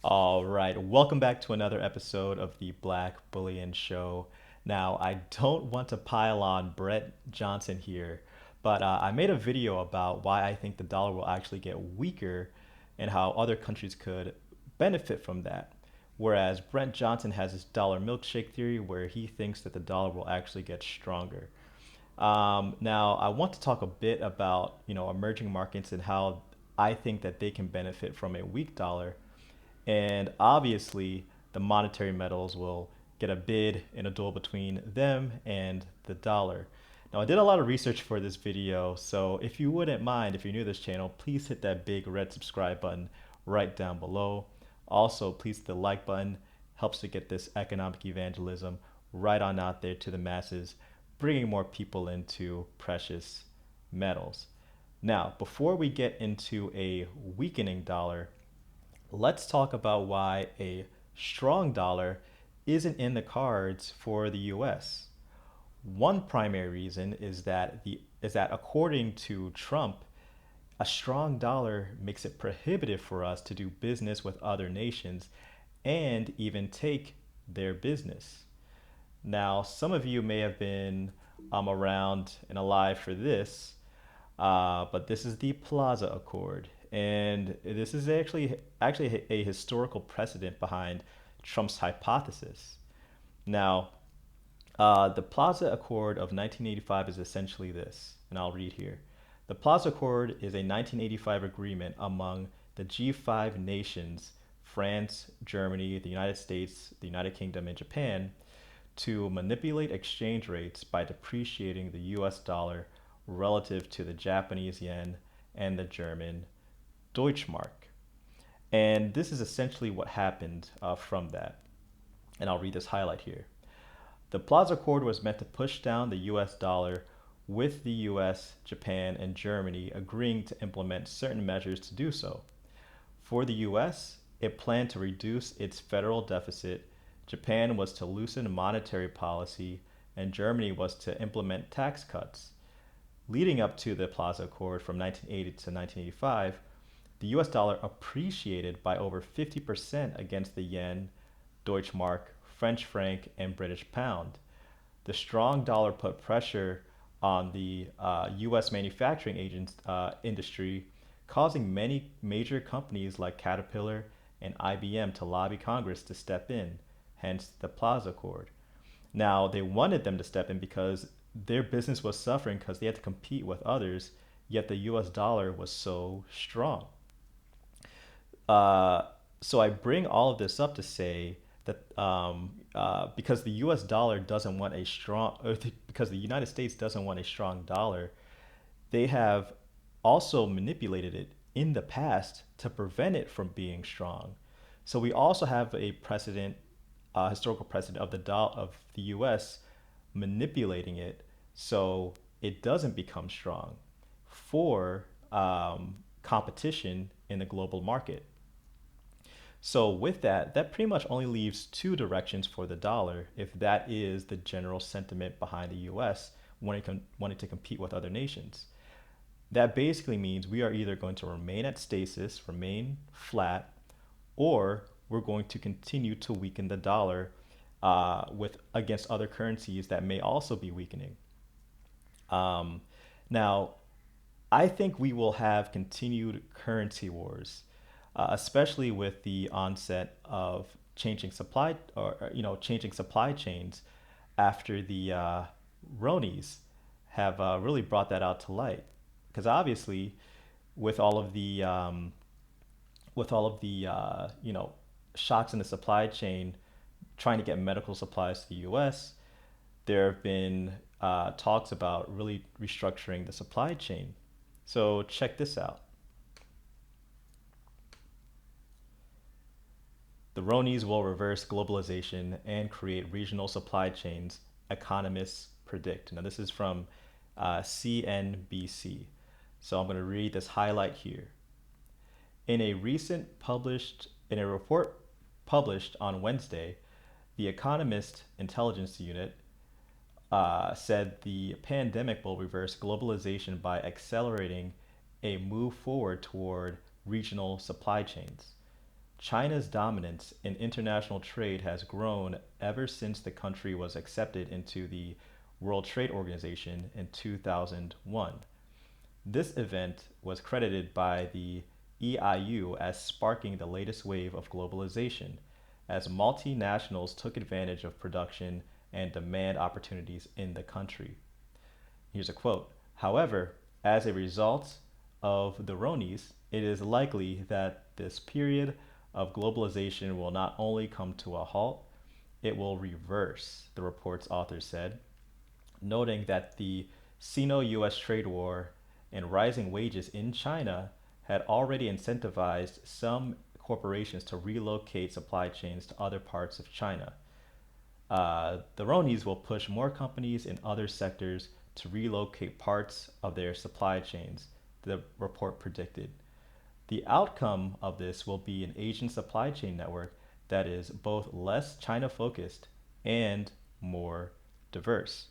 All right, welcome back to another episode of the Black Bullion Show. Now, I don't want to pile on Brett Johnson here, but I made a video about why I think the dollar will actually get weaker and how other countries could benefit from that. Whereas Brent Johnson has his dollar milkshake theory where he thinks that the dollar will actually get stronger. Now, I want to talk a bit about emerging markets and how I think that they can benefit from a weak dollar, and obviously, the monetary metals will get a bid in a duel between them and the dollar. Now, I did a lot of research for this video, so if you wouldn't mind, if you're new to this channel, please hit that big red subscribe button right down below. Also, please hit the like button, helps to get this economic evangelism right on out there to the masses, bringing more people into precious metals. Now, before we get into a weakening dollar, let's talk about why a strong dollar isn't in the cards for the US. One primary reason is that according to Trump, a strong dollar makes it prohibitive for us to do business with other nations and even take their business. Now, some of you may have been around and alive for this, but this is the Plaza Accord, and this is actually a historical precedent behind Trump's hypothesis. Now, the Plaza Accord of 1985 is essentially this, and I'll read here. The Plaza Accord is a 1985 agreement among the G5 nations, France, Germany, the United States, the United Kingdom, and Japan, to manipulate exchange rates by depreciating the US dollar relative to the Japanese yen and the German Deutschmark. And this is essentially what happened from that. And I'll read this highlight here. The Plaza Accord was meant to push down the US dollar, with the US, Japan, and Germany agreeing to implement certain measures to do so. For the US, it planned to reduce its federal deficit, Japan was to loosen monetary policy, and Germany was to implement tax cuts. Leading up to the Plaza Accord from 1980 to 1985, the US dollar appreciated by over 50% against the yen, Deutschmark, French franc, and British pound. The strong dollar put pressure on the US manufacturing industry, causing many major companies like Caterpillar and IBM to lobby Congress to step in, hence the Plaza Accord. Now, they wanted them to step in because their business was suffering because they had to compete with others, yet the US dollar was so strong. Uh, so I bring all of this up to say that because the US dollar doesn't want a strong, or because the United States doesn't want a strong dollar, they have also manipulated it in the past to prevent it from being strong. So we also have a precedent, historical precedent of the U.S. manipulating it so it doesn't become strong for competition in the global market. So with that, that pretty much only leaves two directions for the dollar if that is the general sentiment behind the U.S. Wanting to compete with other nations. That basically means we are either going to remain at stasis, remain flat, or we're going to continue to weaken the dollar with against other currencies that may also be weakening. Um, Now, I think we will have continued currency wars, especially with the onset of changing supply chains after the Ronies have really brought that out to light. Because obviously, with all of the shocks in the supply chain, trying to get medical supplies to the U.S., there have been talks about really restructuring the supply chain. So check this out. The Ronies will reverse globalization and create regional supply chains, economists predict. Now, this is from CNBC. So I'm going to read this highlight here. In a report published on Wednesday, the Economist Intelligence Unit said the pandemic will reverse globalization by accelerating a move forward toward regional supply chains. China's dominance in international trade has grown ever since the country was accepted into the World Trade Organization in 2001. This event was credited by the EIU as sparking the latest wave of globalization, as multinationals took advantage of production and demand opportunities in the country. Here's a quote. However, as a result of the Ronies, it is likely that this period of globalization will not only come to a halt, it will reverse, the report's author said, noting that the Sino US trade war and rising wages in China had already incentivized some corporations to relocate supply chains to other parts of China. The Ronies will push more companies in other sectors to relocate parts of their supply chains, the report predicted. The outcome of this will be an Asian supply chain network that is both less China focused and more diverse.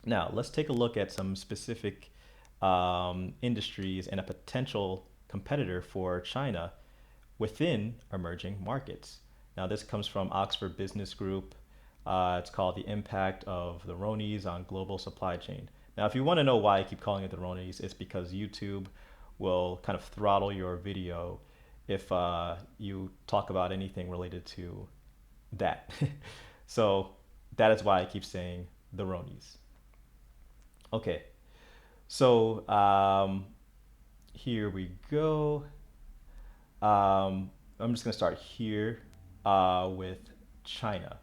Now, let's take a look at some specific industries and a potential competitor for China within emerging markets. Now, this comes from Oxford Business Group. It's called The Impact of the Ronies on Global Supply Chain. Now, if you want to know why I keep calling it the Ronies, it's because YouTube will kind of throttle your video if you talk about anything related to that. So that is why I keep saying the Ronies. Okay, so here we go. I'm just going to start here with China.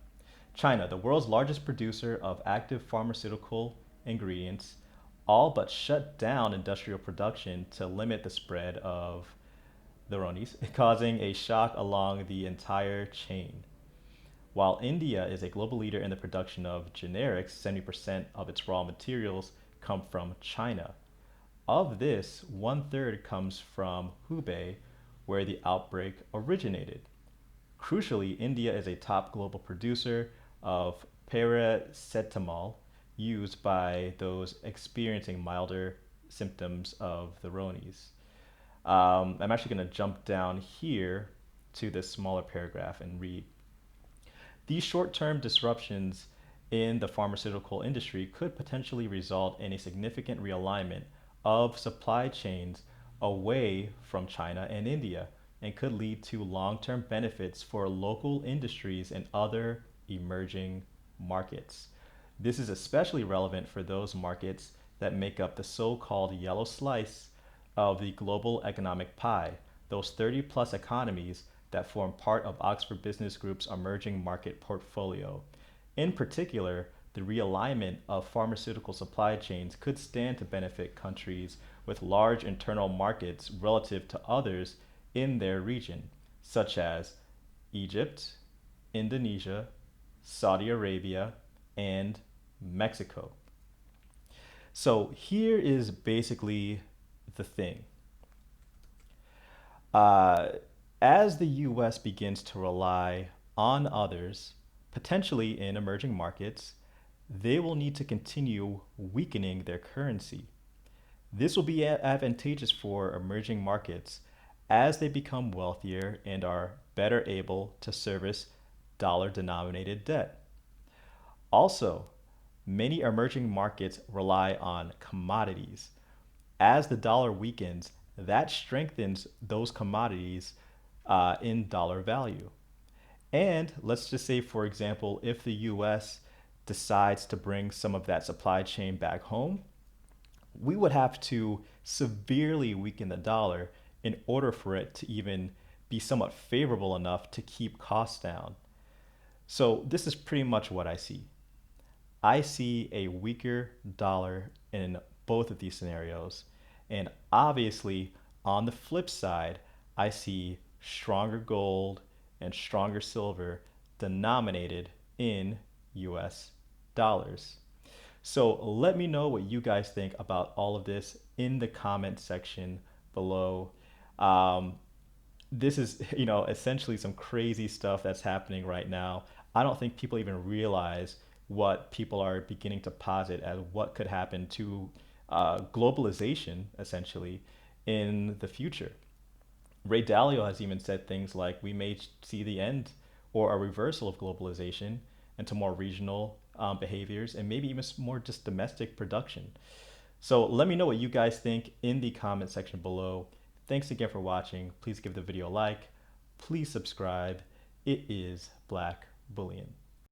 China, the world's largest producer of active pharmaceutical ingredients, all but shut down industrial production to limit the spread of the Ronies, causing a shock along the entire chain. While India is a global leader in the production of generics, 70% of its raw materials come from China. Of this, one third comes from Hubei, where the outbreak originated. Crucially, India is a top global producer of paracetamol used by those experiencing milder symptoms of the Ronies. I'm actually going to jump down here to this smaller paragraph and read. These short term disruptions in the pharmaceutical industry could potentially result in a significant realignment of supply chains away from China and India and could lead to long term benefits for local industries and other emerging markets. This is especially relevant for those markets that make up the so called yellow slice of the global economic pie, those 30 plus economies that form part of Oxford Business Group's emerging market portfolio. In particular, the realignment of pharmaceutical supply chains could stand to benefit countries with large internal markets relative to others in their region, such as Egypt, Indonesia, Saudi Arabia, and Mexico. So here is basically the thing. Uh, as the US begins to rely on others, potentially in emerging markets, they will need to continue weakening their currency. This will be advantageous for emerging markets as they become wealthier and are better able to service dollar denominated debt. Also, many emerging markets rely on commodities. As the dollar weakens, that strengthens those commodities in dollar value. And let's just say, for example, if the US decides to bring some of that supply chain back home, we would have to severely weaken the dollar in order for it to even be somewhat favorable enough to keep costs down. So, this is pretty much what I see. I see a weaker dollar in both of these scenarios. And obviously, on the flip side, I see stronger gold and stronger silver denominated in US dollars. So let me know what you guys think about all of this in the comment section below. Um, this is, essentially some crazy stuff that's happening right now. I don't think people even realize what people are beginning to posit as what could happen to globalization, essentially, in the future. Ray Dalio has even said things like we may see the end or a reversal of globalization into more regional behaviors and maybe even more just domestic production. So let me know what you guys think in the comment section below. Thanks again for watching. Please give the video a like. Please subscribe. It is Black Bullion.